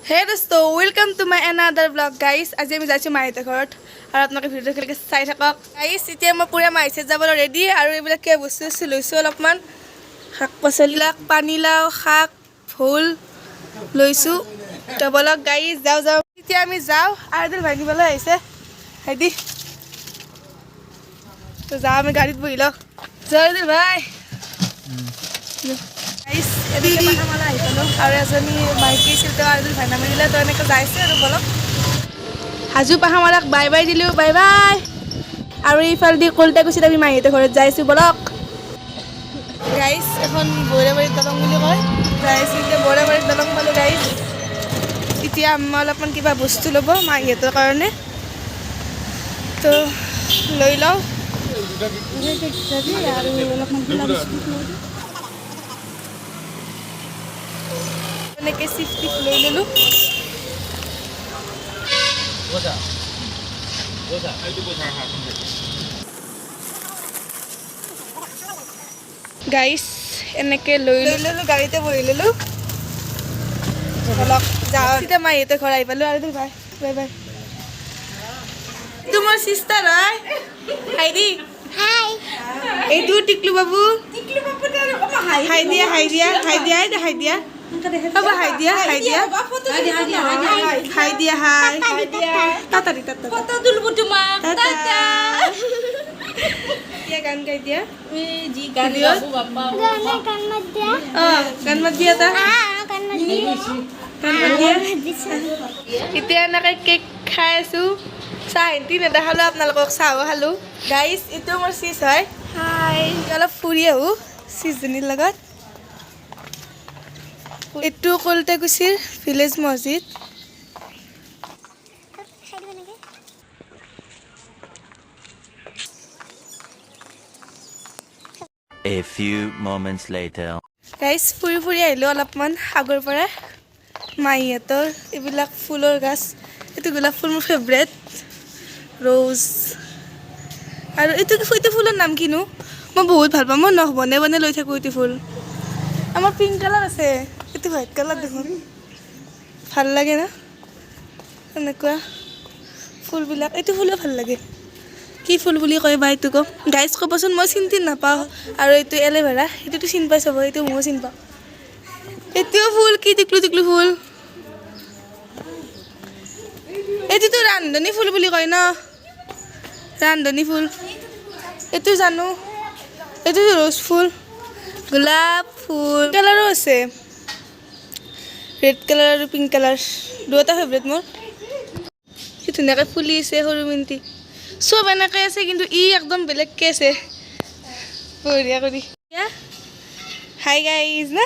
Hey dosto, welcome to my another vlog guys. আজি আমি যাইছো মাইতে ঘৰত আৰু আপোনালোকে ভিডিঅ' খেলকে চাই থাকক গাইস। এতিয়া মই পুৰা মাইছে যাবলৈ ৰেডি আৰু এইবিলাক কি বস্তু লৈছো অলপমান শাক পাচলিলাক পানীলাও শাক ফুল লৈছো তো বলক গাইস যাও যাও। এতিয়া আমি যাও আইদল ভাই নিবলৈ আহিছে হাইদি তো যাও আমি গাড়ীত বহিলো জয়দুল ভাই গাইস এদিকে পাঠামালা আহিলো আৰু এজনী মাইকী ছিল আইদল ভাই নামি দিলে তো এনেকৈ যাইছে আৰু বলক হাজু পাহামালাক বাই বাই দিলো বাই বাই আৰু এইফাল দি কলটা গুছিত আমি মাইহঁতৰ ঘৰত যাইছো বলক গাইস। এখন বৈৰাবাৰীত দলং বুলি কয় যাইছো এতিয়া বৈৰাবাৰীত দলং পালো গাইস। এতিয়া আমি অলপমান কিবা বস্তু ল'ব মাইহঁতৰ কাৰণে তো লৈ লওঁ আৰু অলপমান এনেকৈ চিফটি লৈ ল'লোঁ গাইস। এনেকৈ লৈ ল'লোঁ গাড়ীতে বহি ল'লোঁ অলপ যাওঁ তেতিয়া মাইহঁতে ঘৰ আহি পালোঁ আৰু বাই বাই বাই। এইটো মোৰ চিষ্টাৰ হয় হাইদি হাই এইটো টিকলু বাবু হাই দিয়া হাই দিয়া হাই দিয়া হাই দিয়া হ'ব হাই দিয়া হাই দিয়া হাই দিয়া হাই তাতাৰি তাতা ফটো তুলবো তোমাক টাটা দিয়া গান গাই দিয়া জি গান গাবো বাবা গান মত দিয়া গান মত দিয়া তা গান মত দিয়া এতিয়া এনেকৈ কেক খাই আছো চাহ এণ্টি নেদেখালোঁ আপোনালোকক চাহো খালোঁ গাইছ। এইটো মোৰ চিজ হয় হাই অলপ ফুৰি আহোঁ চিজজনীৰ লগত। এইটো কলটাকুছিৰ ভিলেজ মছজিদ A few moments later. গাইছ ফুৰি ফুৰি আহিলোঁ অলপমান আগৰ পৰা মাইহঁতৰ এইবিলাক ফুলৰ গাছ। এইটো গোলাপ ফুল মোৰ ফেভৰেট ৰ'জ আৰু এইটো ফুলৰ নাম কিনো মই বহুত ভাল পাওঁ মই নখ বনাই বনাই লৈ থাকোঁ। এইটো ফুল আমাৰ পিংক কালাৰ আছে এইটো হোৱাইট কালাৰ দেখোন ভাল লাগে না এনেকুৱা ফুলবিলাক। এইটো ফুলো ভাল লাগে কি ফুল বুলি কয় বা এইটো কম গাইজ ক'বচোন মই চিন্তি নাপাওঁ। আৰু এইটো এল'ভেৰা এইটোতো চিনি পাই চাব এইটো ময়ো চিনি পাওঁ। এইটোও ফুল কি টিকলু টিকলু ফুল এইটোতো ৰান্ধনী ফুল বুলি কয় ন ৰান্ধনী ফুল এইটো জানো এইটোতো ৰ'জ ফুল গোলাপ ফুল কালাৰো আছে ৰেড কালাৰ আৰু পিংক কালাৰ দুটা ফেভৰেট মোৰ। কি ধুনীয়াকৈ ফুলি আছে সৰু মিণ্টি চব এনেকৈ আছে কিন্তু ই একদম বেলেগকৈ আছে বঢ়িয়া কৰি। হাই গাইজ না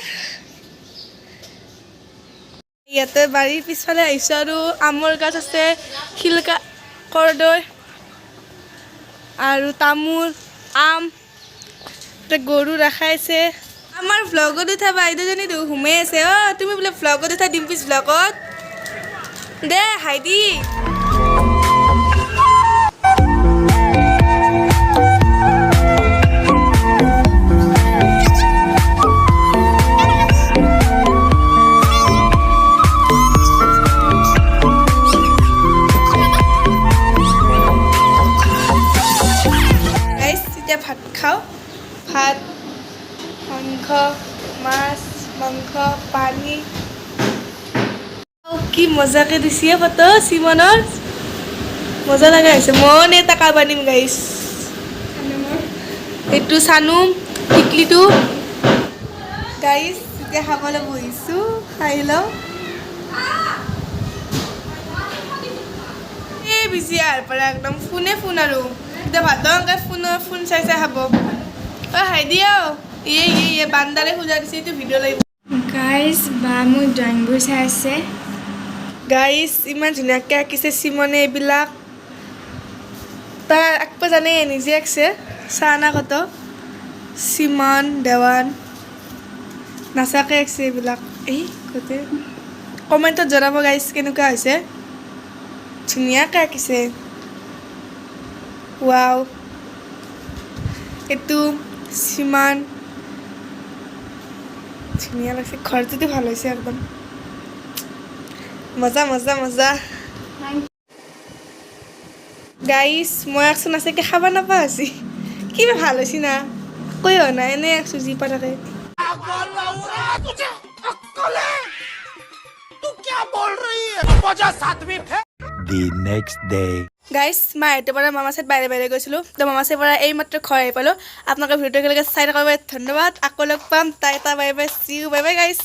ইয়াতে বাৰীৰ পিছফালে আহিছোঁ আৰু আমৰ গাছ আছে শিলকা কৰ্দৈ আৰু তামোল আম গৰু ৰাখাইছে। আমাৰ ভ্লগত উঠা বাইদেউজনী সোমাই আছে তুমি বোলে ভ্লগত উঠা ডিম্পিজ ভ্লগত দে হাইদি ভাত খাওঁ ভাত মাংস মাছ মাংস পানী কি মজাকৈ দিছে ফটো চিমনৰ মজা লগা হৈছে মন এটা কাব আনিম গাইছ। এইটো চানুম টিকলিটো গাইছ এতিয়া খাবলৈ বহিছোঁ খাই লওঁ এই বিজি আহাৰ পৰা একদম ফোনে ফোন আৰু এতিয়া ভাতৰ ফোন চাই চাই খাব হাই দিয়া ইয়ে বান্দাৰে খোজা দিছে এইটো ভিডিঅ' লাগিব গাইজ বা মোৰ ড্ৰয়িংবোৰ চাই আছে গাইজ। ইমান ধুনীয়াকৈ আঁকিছে চিমনে এইবিলাক তাৰ আঁকিব জানে নিজে আঁকিছে চানা কত চিমন দেৱান নাচাকৈ আঁকিছে এইবিলাক এই গোটেই কমেণ্টত জনাব গাইজ কেনেকুৱা হৈছে ধুনীয়াকৈ আঁকিছে ৱাও। এইটো চিমান ধুনীয়া লাগছে ঘৰটোতো ভাল হৈছে একদম মজা মজা মজা গাইছ মই একচোন আছে কি খাব নাপা হৈছি কিবা ভাল হৈছি না কৈ হোৱা নাই এনেই একচোন যি পা থাকে The next day. গাইছ মাহঁতৰ পৰা মামা চাইত বাহিৰে গৈছিলোঁ তো মামা চাইৰ পৰা এইমাত্ৰ ঘৰ আহি পালোঁ আপোনালোকৰ ভিডিঅ'টো একেলগে চাই থকাৰ বাবে ধন্যবাদ আকৌ লগ পাম ta-ta bye bye see you bye bye গাইছ